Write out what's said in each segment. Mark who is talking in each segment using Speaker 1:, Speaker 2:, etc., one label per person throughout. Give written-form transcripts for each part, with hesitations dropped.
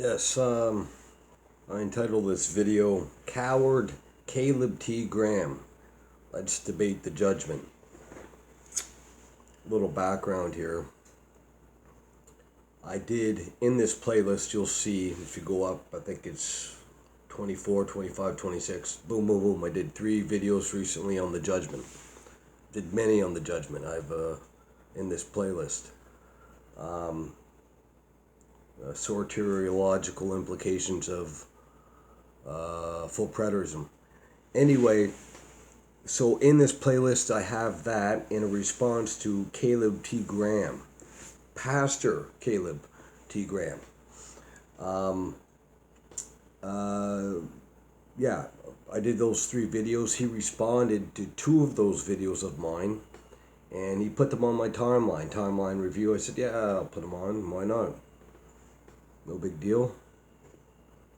Speaker 1: Yes, I entitled this video, Coward Caleb T. Graham. Let's debate the judgment. Little background here. I did, in this playlist, you'll see, if you go up, I think it's 24, 25, 26, boom, boom, boom. I did 3 videos recently on the judgment. Did many on the judgment. In this playlist. Soteriological implications of full preterism. Anyway, so in this playlist I have that in a response to Caleb T. Graham, Pastor Caleb T. Graham. Yeah, I did those 3 videos. He responded to 2 of those videos of mine, and he put them on my timeline review. I said, yeah, I'll put them on. Why not? No big deal.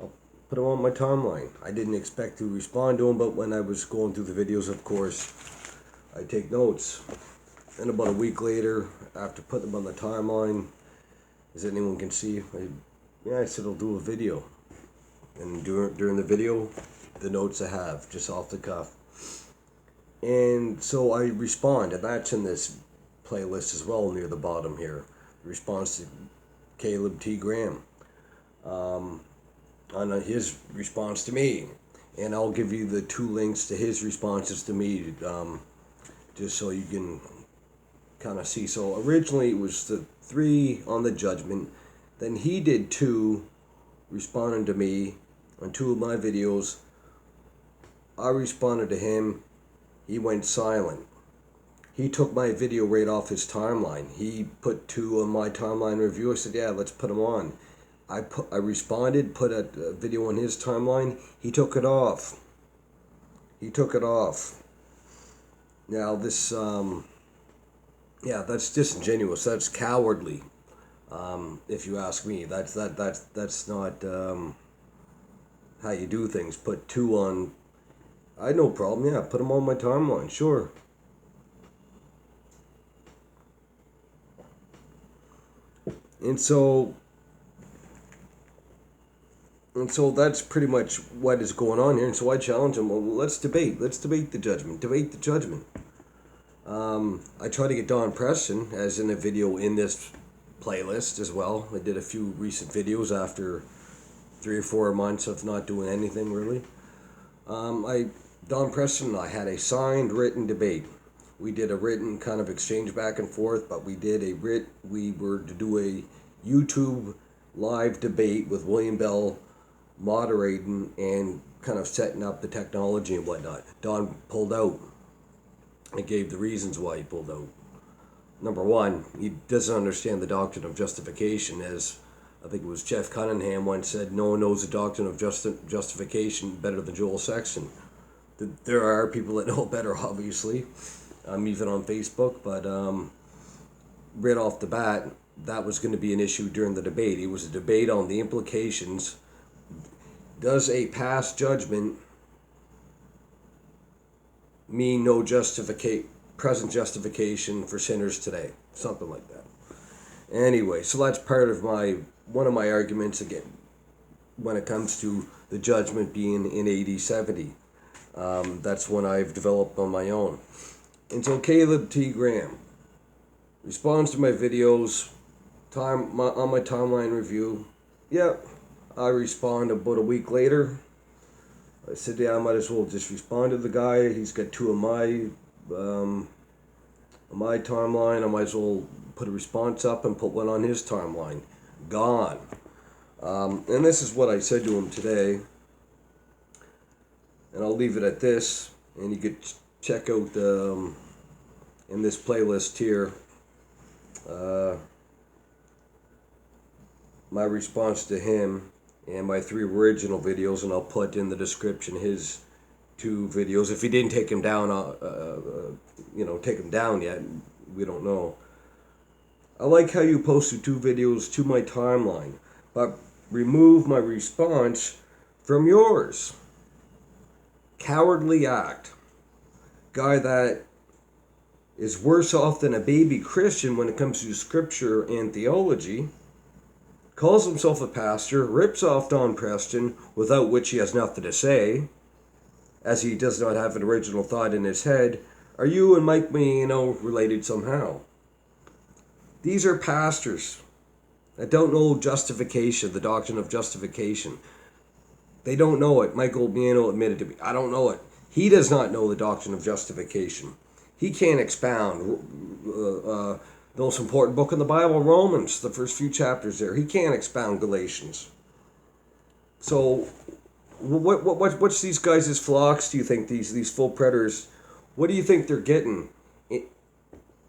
Speaker 1: I'll put them on my timeline. I didn't expect to respond to them, but when I was going through the videos, of course, I take notes. And about a week later, after putting them on the timeline, as anyone can see, I said I'll do a video. And during the video, the notes I have, just off the cuff. And so I respond, and that's in this playlist as well, near the bottom here. Response to Caleb T. Graham. On his response to me. And I'll give you the 2 links to his responses to me, just so you can kind of see. So originally it was the 3 on the judgment. Then he did 2 responding to me on 2 of my videos. I responded to him. He went silent. He took my video right off his timeline. He put 2 on my timeline review. I said, yeah, let's put them on. I responded, put a video on his timeline. He took it off. Now this, that's disingenuous. That's cowardly. If you ask me, that's not how you do things. Put 2 on. I had no problem. Yeah, put them on my timeline. Sure. And so that's pretty much what is going on here. And so I challenge him, well, let's debate the judgment. I try to get Don Preston, as in a video in this playlist as well. I did a few recent videos after 3 or 4 months of not doing anything really. Don Preston and I had a signed written debate. We did a written kind of exchange back and forth, but we were to do a YouTube live debate with William Bell moderating and kind of setting up the technology and whatnot. Don pulled out. I gave the reasons why he pulled out. Number 1, he doesn't understand the doctrine of justification, as I think it was Jeff Cunningham once said, no one knows the doctrine of justification better than Joel Sexton. There are people that know better, obviously, even on Facebook, but right off the bat, that was going to be an issue during the debate. It was a debate on the implications. Does a past judgment mean no present justification for sinners today? Something like that. Anyway, so that's part of one of my arguments again when it comes to the judgment being in AD 70. That's one I've developed on my own. And so Caleb T. Graham responds to my videos on my timeline review. Yep. I respond about a week later. I said, yeah, I might as well just respond to the guy. He's got 2 of my timeline. I might as well put a response up and put one on his timeline. Gone. And this is what I said to him today. And I'll leave it at this. And you could check out in this playlist here my response to him and my 3 original videos, and I'll put in the description his 2 videos. If he didn't take him down, take him down yet, we don't know. I like how you posted 2 videos to my timeline, but remove my response from yours. Cowardly act. Guy that is worse off than a baby Christian when it comes to scripture and theology. calls himself a pastor, rips off Don Preston, without which he has nothing to say, as he does not have an original thought in his head. Are you and Mike Maino related somehow? These are pastors that don't know justification, the doctrine of justification. They don't know it. Michael Maino admitted to me, I don't know it. He does not know the doctrine of justification. He can't expound the most important book in the Bible, Romans, the first few chapters there. He can't expound Galatians. So, what's these guys' flocks, do you think, these full predators? What do you think they're getting?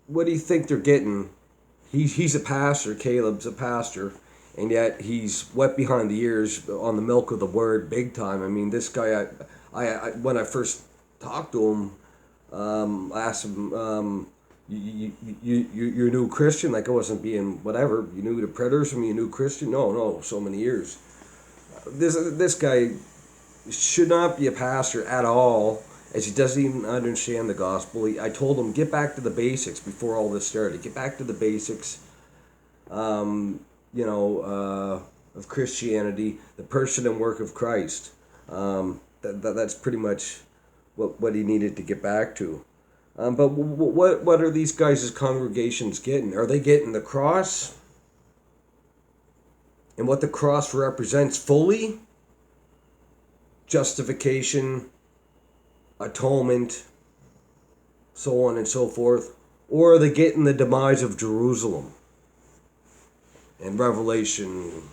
Speaker 1: What do you think they're getting? He's a pastor, Caleb's a pastor, and yet he's wet behind the ears on the milk of the word big time. I mean, this guy, I when I first talked to him, I asked him, you're a new Christian? Like I wasn't being whatever. You knew the predators from you new Christian? No, so many years. This guy should not be a pastor at all, as he doesn't even understand the gospel. I told him, get back to the basics before all this started. Get back to the basics, of Christianity, the person and work of Christ. That's pretty much what he needed to get back to. But what are these guys' congregations getting? Are they getting the cross? And what the cross represents fully? Justification, atonement, so on and so forth. Or are they getting the demise of Jerusalem? In Revelation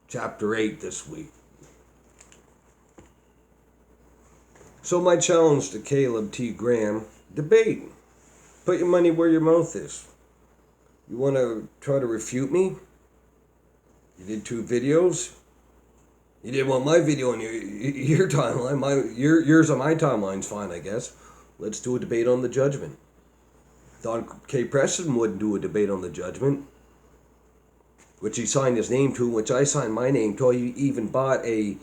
Speaker 1: chapter 8 this week. So my challenge to Caleb T. Graham, debate. Put your money where your mouth is. You want to try to refute me? You did 2 videos. You didn't want my video on your timeline. Yours on my timeline's fine, I guess. Let's do a debate on the judgment. Don K. Preston wouldn't do a debate on the judgment, which he signed his name to, which I signed my name to. He even bought a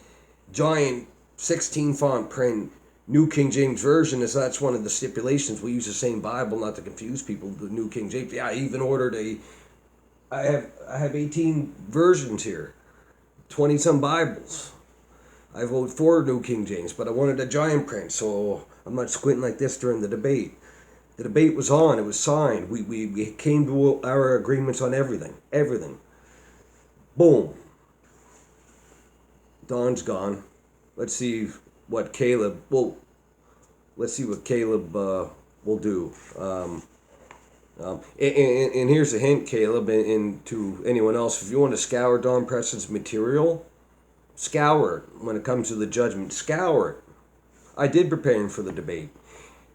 Speaker 1: giant 16 font print New King James Version, as that's one of the stipulations. We use the same Bible, not to confuse people. The New King James. Yeah, I even ordered I have 18 versions here, 20 some Bibles. I voted for New King James, but I wanted a giant print, so I'm not squinting like this during the debate. The debate was on. It was signed. We came to our agreements on everything. Everything. Boom. Don's gone. Let's see what Caleb will do. And here's a hint, Caleb, and to anyone else: if you want to scour Don Preston's material, scour it. When it comes to the judgment, scour it. I did prepare him for the debate.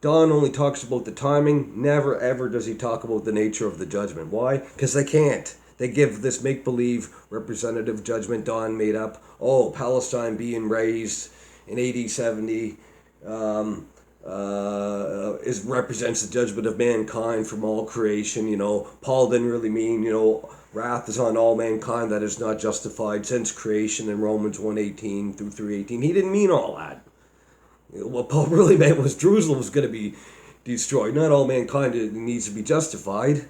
Speaker 1: Don only talks about the timing. Never ever does he talk about the nature of the judgment. Why? Because they can't. They give this make-believe representative judgment Don made up. Oh, Palestine being raised in AD 70 represents the judgment of mankind from all creation. Paul didn't really mean, wrath is on all mankind that is not justified since creation in Romans 1:18 through 3:18. He didn't mean all that. What Paul really meant was Jerusalem was going to be destroyed. Not all mankind needs to be justified.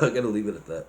Speaker 1: I gotta leave it at that.